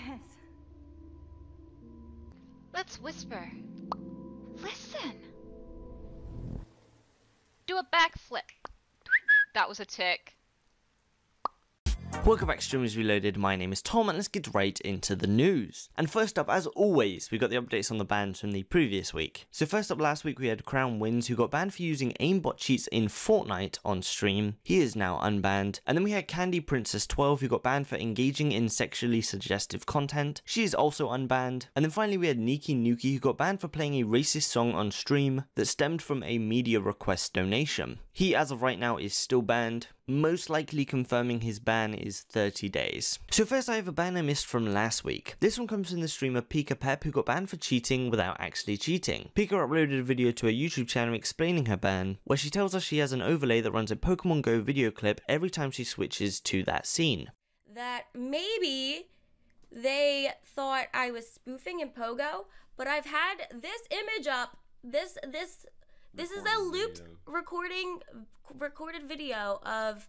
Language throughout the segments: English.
Yes. Let's whisper. Listen. Do a backflip. That was a tick. Welcome back, Streamers Reloaded. My name is Tom, and let's get right into the news. And first up, as always, we got the updates on the bans from the previous week. So first up, last week we had CrownWins, who got banned for using aimbot cheats in Fortnite on stream. He is now unbanned. And then we had Candy Princess 12, who got banned for engaging in sexually suggestive content. She is also unbanned. And then finally we had neekynooky, who got banned for playing a racist song on stream that stemmed from a media request donation. He, as of right now, is still banned. Most likely confirming his ban is 30 days. So first I have a ban I missed from last week. This one comes from the streamer PikaPep, who got banned for cheating without actually cheating. Pika uploaded a video to her YouTube channel explaining her ban, where she tells us she has an overlay that runs a Pokemon Go video clip every time she switches to that scene. That maybe they thought I was spoofing in Pogo, but I've had this image up. This is a looped recorded video of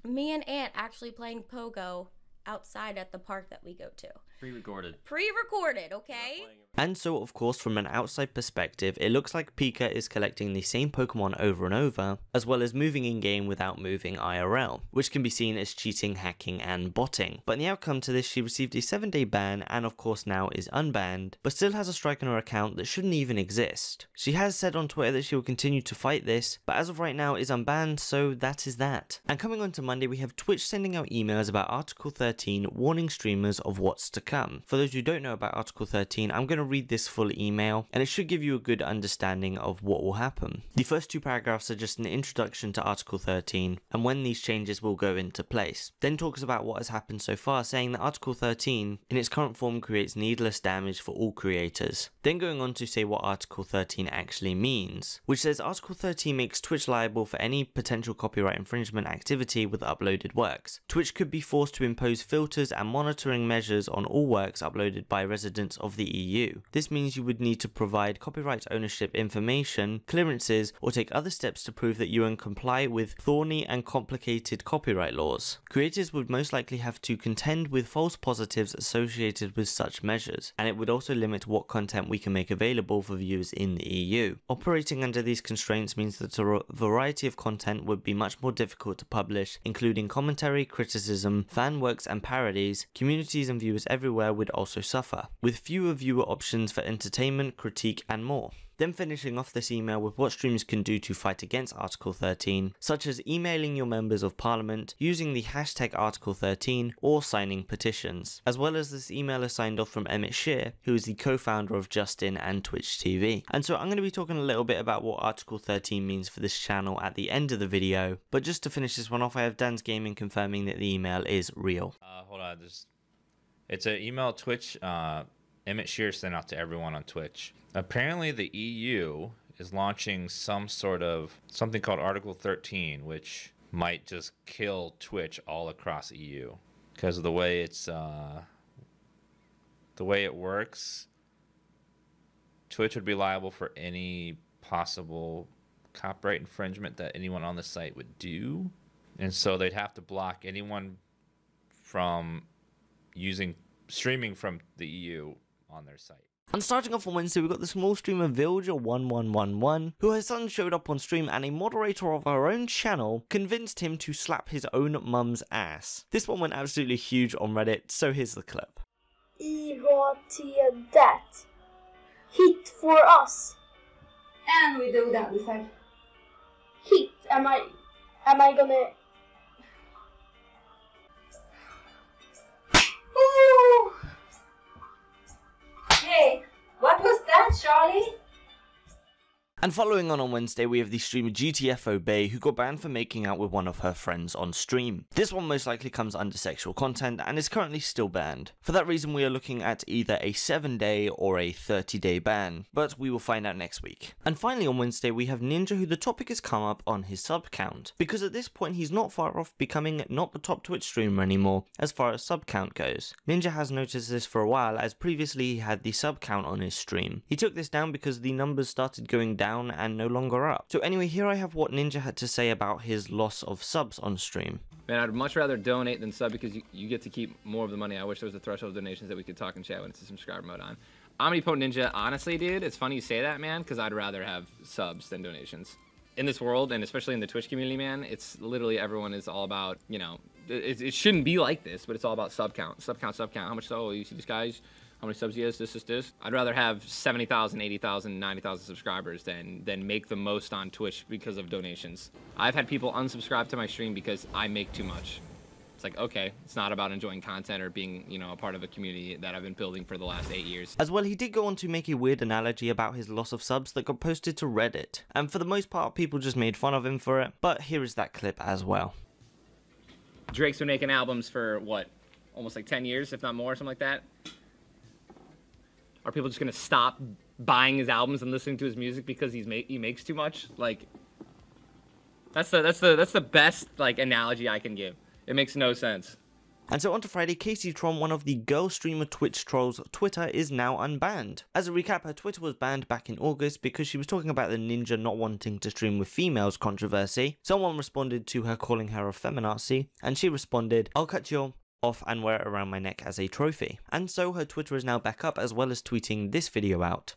me and Ant actually playing Pogo outside at the park that we go to. Pre-recorded, okay? And so, of course, from an outside perspective, it looks like Pika is collecting the same Pokemon over and over, as well as moving in-game without moving IRL, which can be seen as cheating, hacking, and botting. But in the outcome to this, she received a 7-day ban, and of course now is unbanned, but still has a strike on her account that shouldn't even exist. She has said on Twitter that she will continue to fight this, but as of right now is unbanned, so that is that. And coming on to Monday, we have Twitch sending out emails about Article 13 warning streamers of what's to come. For those who don't know about Article 13, I'm going to read this full email, and it should give you a good understanding of what will happen. The first 2 paragraphs are just an introduction to Article 13 and when these changes will go into place. Then talks about what has happened so far, saying that Article 13 in its current form creates needless damage for all creators. Then going on to say what Article 13 actually means, which says Article 13 makes Twitch liable for any potential copyright infringement activity with uploaded works. Twitch could be forced to impose filters and monitoring measures on all works uploaded by residents of the EU. This means you would need to provide copyright ownership information, clearances, or take other steps to prove that you are in comply with thorny and complicated copyright laws. Creators would most likely have to contend with false positives associated with such measures, and it would also limit what content we can make available for viewers in the EU. Operating under these constraints means that a variety of content would be much more difficult to publish, including commentary, criticism, fan works and parodies. Communities and viewers everywhere would also suffer, with fewer viewer options for entertainment, critique and more. Then finishing off this email with what streamers can do to fight against Article 13, such as emailing your members of parliament, using the hashtag Article 13, or signing petitions. As well as this email is signed off from Emmett Shear, who is the co-founder of Justin and Twitch TV. And so I'm going to be talking a little bit about what Article 13 means for this channel at the end of the video, but just to finish this one off, I have DansGaming confirming that the email is real. Hold on, it's an email Twitch Emmett Shear sent out to everyone on Twitch. Apparently the EU is launching something called Article 13, which might just kill Twitch all across EU because of the way it's the way it works. Twitch would be liable for any possible copyright infringement that anyone on the site would do, and so they'd have to block anyone from streaming from the EU on their site. And starting off on Wednesday, we got the small streamer Villager1111, who her son showed up on stream and a moderator of her own channel convinced him to slap his own mum's ass. This one went absolutely huge on Reddit, so here's the clip. that. Hit for us. And we do that besides. Hit. Am I gonna... Ooh. Hey, what was that, Charlie? And following on Wednesday, we have the streamer gtfoBAE, who got banned for making out with one of her friends on stream. This one most likely comes under sexual content and is currently still banned. For that reason, we are looking at either a 7-day or a 30-day ban, but we will find out next week. And finally on Wednesday, we have Ninja, who the topic has come up on his sub count, because at this point he's not far off becoming not the top Twitch streamer anymore as far as sub count goes. Ninja has noticed this for a while, as previously he had the sub count on his stream. He took this down because the numbers started going down down and no longer up. So anyway, here I have what Ninja had to say about his loss of subs on stream. Man, I'd much rather donate than sub because you get to keep more of the money. I wish there was a threshold of donations that we could talk in chat when it's a subscriber mode on. Omnipotent Ninja, honestly, dude, it's funny you say that, man, because I'd rather have subs than donations. In this world, and especially in the Twitch community, man, it's literally everyone is all about, you know, it shouldn't be like this, but it's all about sub count. Sub count. How much, oh, you see these guys? How many subs he has? This. I'd rather have 70,000, 80,000, 90,000 subscribers than make the most on Twitch because of donations. I've had people unsubscribe to my stream because I make too much. It's like, okay, it's not about enjoying content or being, you know, a part of a community that I've been building for the last 8 years. As well, he did go on to make a weird analogy about his loss of subs that got posted to Reddit. And for the most part, people just made fun of him for it. But here is that clip as well. Drake's been making albums for, what, almost like 10 years, if not more, something like that? Are people just gonna stop buying his albums and listening to his music because he makes too much? Like, that's the best, like, analogy I can give. It makes no sense. And so on to Friday, KaceyTron, one of the girl streamer Twitch trolls' Twitter is now unbanned. As a recap, her Twitter was banned back in August because she was talking about the Ninja not wanting to stream with females controversy. Someone responded to her calling her a feminazi, and she responded, "I'll cut you off and wear it around my neck as a trophy." And so her Twitter is now back up, as well as tweeting this video out.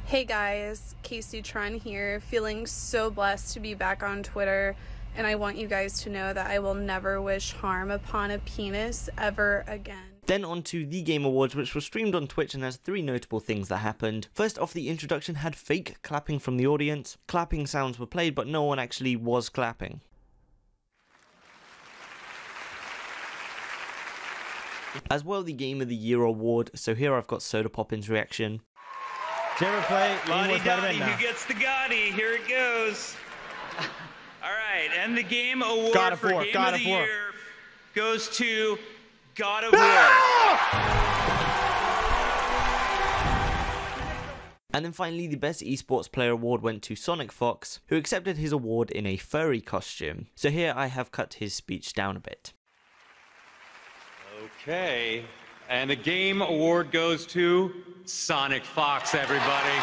Hey guys, KaceyTron here, feeling so blessed to be back on Twitter. And I want you guys to know that I will never wish harm upon a penis ever again. Then on to theGameAwards, which was streamed on Twitch and has 3 notable things that happened. First off, the introduction had fake clapping from the audience. Clapping sounds were played, but no one actually was clapping. As well, the Game of the Year award, so here I've got Sodapoppin's reaction. Did you ever play Lottie Dottie, who gets the Gotti? Here it goes. All right, and the Game Award for Game of the Year goes to God of War. And then finally, the Best Esports Player Award went to SonicFox, who accepted his award in a furry costume. So here I have cut his speech down a bit. Okay, and the Game Award goes to SonicFox, everybody.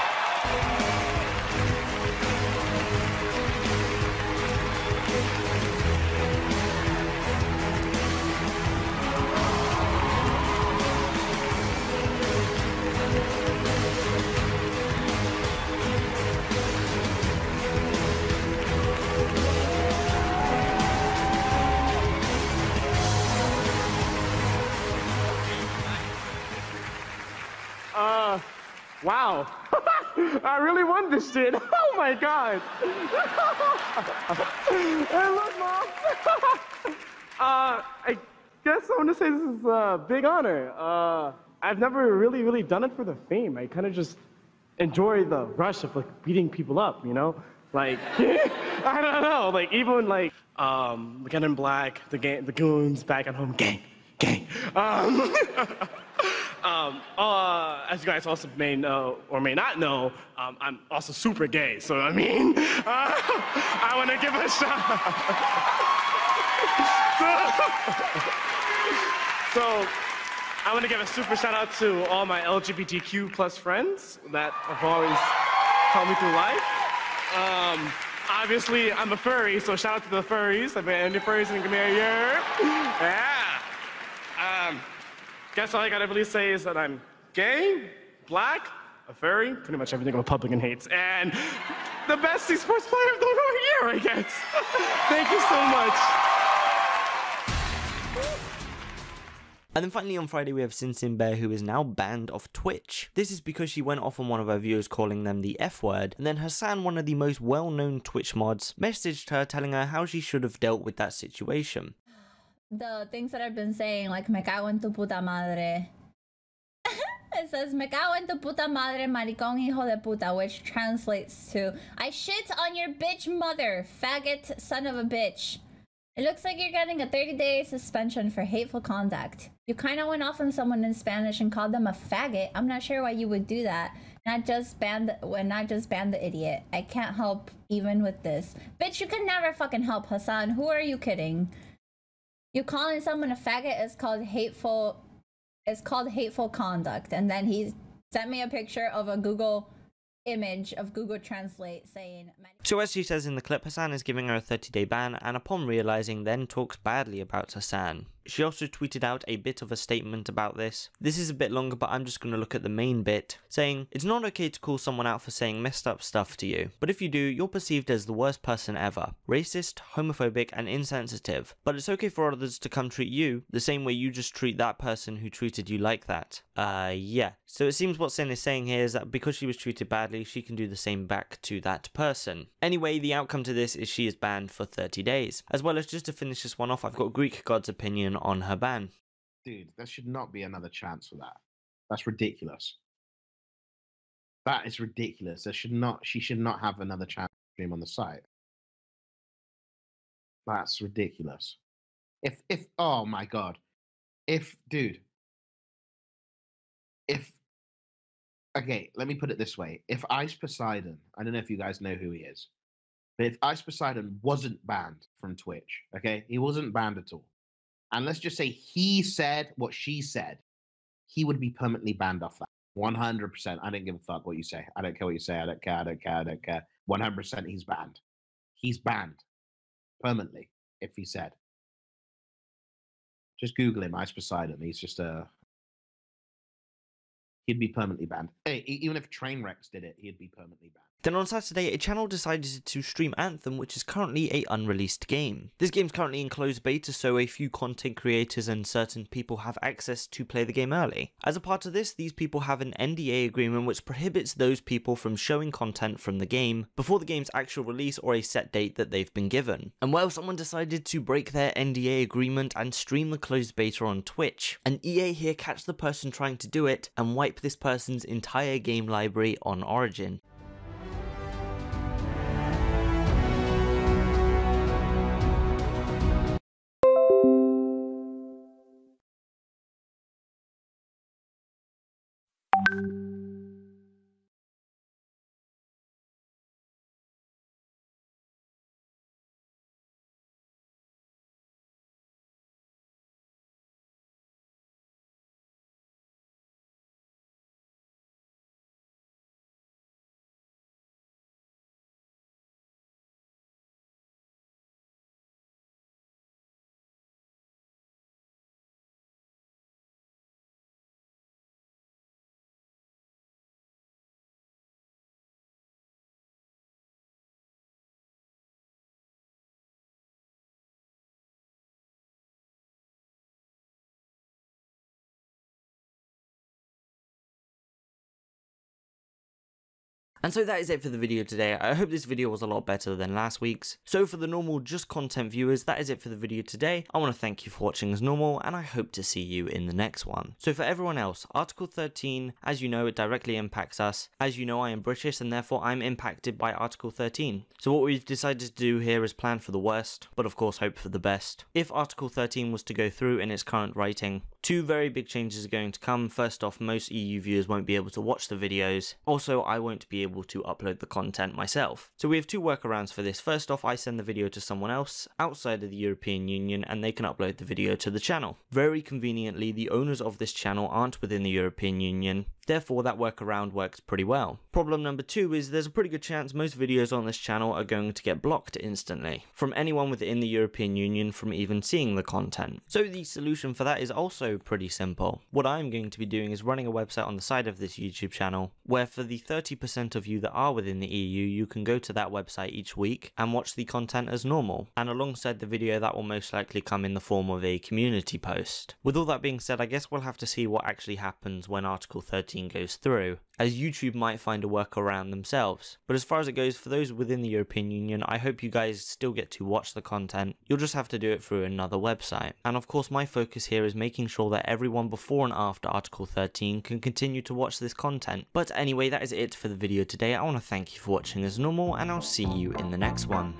Wow. I really won this shit. Oh my god. Hey, look, Mom. I guess I want to say this is a big honor. I've never really done it for the fame. I kind of just enjoy the rush of like beating people up, you know? Like, I don't know, like even like, Get in Black, the goons, back at home, gang. As you guys also may know or may not know, I'm also super gay. So I mean, I want to give a shout. So I want to give a super shout out to all my LGBTQ plus friends that have always helped me through life. Obviously, I'm a furry, so shout out to the furries. I've been any furries in the year. Yeah. Guess all I gotta really say is that I'm gay, black, a furry, pretty much everything a Republican hates, and the best esports player of the year, I guess. Thank you so much. And then finally on Friday we have CinCinBear, who is now banned off Twitch. This is because she went off on one of her viewers calling them the F word, and then Hassan, one of the most well-known Twitch mods, messaged her telling her how she should have dealt with that situation. The things that I've been saying, like me cago en tu puta madre. It says me cago en tu puta madre, maricón hijo de puta, which translates to I shit on your bitch mother, faggot son of a bitch. It looks like you're getting a 30-day suspension for hateful conduct. You kind of went off on someone in Spanish and called them a faggot. I'm not sure why you would do that. Not just ban the idiot. I can't help even with this. Bitch, you can never fucking help, Hassan. Who are you kidding? You calling someone a faggot is called hateful. It's called hateful conduct. And then he sent me a picture of a Google image of Google Translate saying. So as she says in the clip, Hassan is giving her a 30-day ban, and upon realizing then talks badly about Hassan. She also tweeted out a bit of a statement about this. This is a bit longer, but I'm just going to look at the main bit, saying, "It's not okay to call someone out for saying messed up stuff to you, but if you do, you're perceived as the worst person ever. Racist, homophobic, and insensitive. But it's okay for others to come treat you the same way you just treat that person who treated you like that." Yeah. So it seems what Sin is saying here is that because she was treated badly, she can do the same back to that person. Anyway, the outcome to this is she is banned for 30 days. As well as, just to finish this one off, I've got GreekGod's opinion on her ban. Dude, there should not be another chance for that. That's ridiculous. That is ridiculous. She should not have another chance to stream on the site. That's ridiculous. If oh my god. Okay, let me put it this way. If Ice Poseidon, I don't know if you guys know who he is, but if Ice Poseidon wasn't banned from Twitch, okay, he wasn't banned at all, and let's just say he said what she said, he would be permanently banned off that. 100%. I don't give a fuck what you say. I don't care what you say. I don't care. 100% he's banned. He's banned permanently if he said. Just Google him, Ice Poseidon. He's just he'd be permanently banned. Hey, even if Trainwrecks did it, he'd be permanently banned. Then on Saturday, a channel decided to stream Anthem, which is currently a unreleased game. This game's currently in closed beta, so a few content creators and certain people have access to play the game early. As a part of this, these people have an NDA agreement which prohibits those people from showing content from the game before the game's actual release or a set date that they've been given. And well, someone decided to break their NDA agreement and stream the closed beta on Twitch. And EA here catch the person trying to do it and wipe this person's entire game library on Origin. And so that is it for the video today. I hope this video was a lot better than last week's. So for the normal just content viewers, that is it for the video today. I want to thank you for watching as normal, and I hope to see you in the next one. So for everyone else, Article 13, as you know, it directly impacts us. As you know, I am British and therefore I'm impacted by Article 13. So what we've decided to do here is plan for the worst, but of course hope for the best. If Article 13 was to go through in its current writing, two very big changes are going to come. First off, most EU viewers won't be able to watch the videos. Also, I won't be able to upload the content myself. So we have two workarounds for this. First off, I send the video to someone else outside of the European Union and they can upload the video to the channel. Very conveniently, the owners of this channel aren't within the European Union. Therefore, that workaround works pretty well. Problem number two is there's a pretty good chance most videos on this channel are going to get blocked instantly from anyone within the European Union from even seeing the content. So the solution for that is also pretty simple. What I'm going to be doing is running a website on the side of this YouTube channel where for the 30% of you that are within the EU, you can go to that website each week and watch the content as normal. And alongside the video, that will most likely come in the form of a community post. With all that being said, I guess we'll have to see what actually happens when Article 13 goes through, as YouTube might find a workaround themselves. But as far as it goes, for those within the European Union, I hope you guys still get to watch the content. You'll just have to do it through another website. And of course, my focus here is making sure that everyone before and after Article 13 can continue to watch this content. But anyway, that is it for the video today. I want to thank you for watching as normal, and I'll see you in the next one.